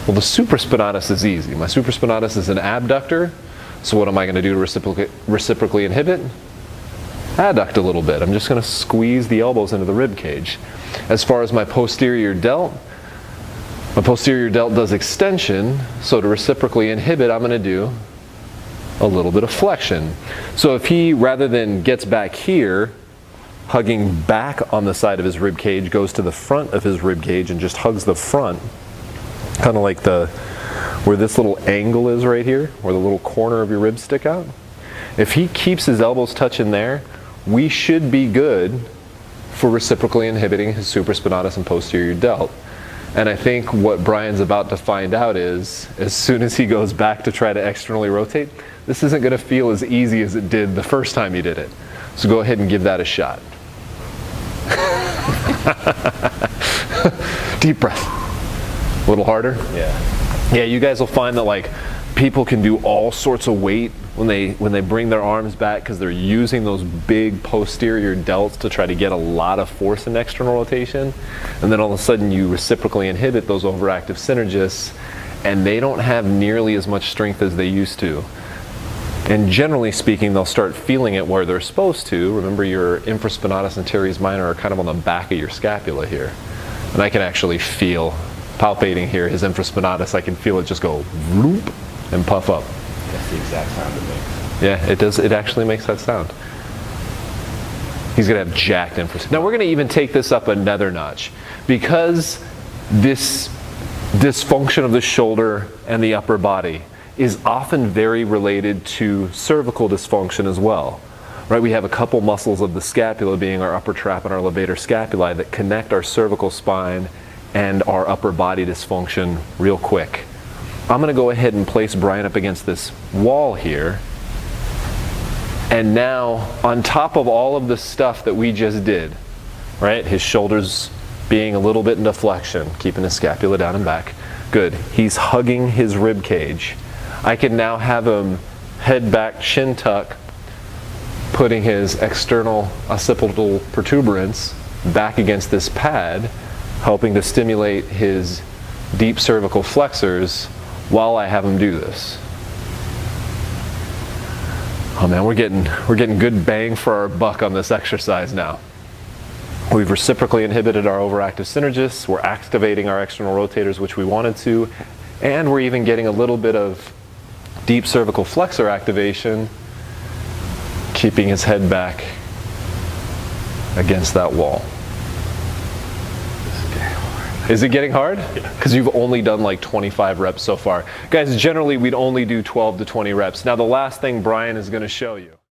Well, the supraspinatus is easy. My supraspinatus is an abductor. So what am I going to do to reciprocally inhibit? Adduct a little bit. I'm just going to squeeze the elbows into the rib cage. As far as my posterior delt does extension, so to reciprocally inhibit, I'm going to do a little bit of flexion. So if he, rather than gets back here, hugging back on the side of his rib cage, goes to the front of his rib cage and just hugs the front, kind of like where this little angle is right here, where the little corner of your ribs stick out. If he keeps his elbows touching there, we should be good for reciprocally inhibiting his supraspinatus and posterior delt. And I think what Brian's about to find out is, as soon as he goes back to try to externally rotate, this isn't going to feel as easy as it did the first time he did it. So go ahead and give that a shot. Deep breath. A little harder? Yeah. Yeah, you guys will find that like people can do all sorts of weight when they bring their arms back because they're using those big posterior delts to try to get a lot of force in external rotation. And then all of a sudden you reciprocally inhibit those overactive synergists and they don't have nearly as much strength as they used to. And generally speaking, they'll start feeling it where they're supposed to. Remember, your infraspinatus and teres minor are kind of on the back of your scapula here. And I can actually feel, palpating here, his infraspinatus, I can feel it just go whoop and puff up. That's the exact sound it makes. Yeah, it does. It actually makes that sound. He's going to have jacked infraspinatus. Now we're going to even take this up another notch. Because this dysfunction of the shoulder and the upper body is often very related to cervical dysfunction as well. Right? We have a couple muscles of the scapula, being our upper trap and our levator scapulae, that connect our cervical spine and our upper body dysfunction real quick. I'm going to go ahead and place Brian up against this wall here. And now, on top of all of the stuff that we just did, right? His shoulders being a little bit in deflection, keeping his scapula down and back. Good. He's hugging his rib cage. I can now have him head back, chin tuck, putting his external occipital protuberance back against this pad, helping to stimulate his deep cervical flexors while I have him do this. Oh man, we're getting good bang for our buck on this exercise now. We've reciprocally inhibited our overactive synergists, we're activating our external rotators, which we wanted to, and we're even getting a little bit of deep cervical flexor activation, keeping his head back against that wall. Is it getting hard? Because you've only done like 25 reps so far. Guys, generally we'd only do 12 to 20 reps. Now the last thing Brian is going to show you.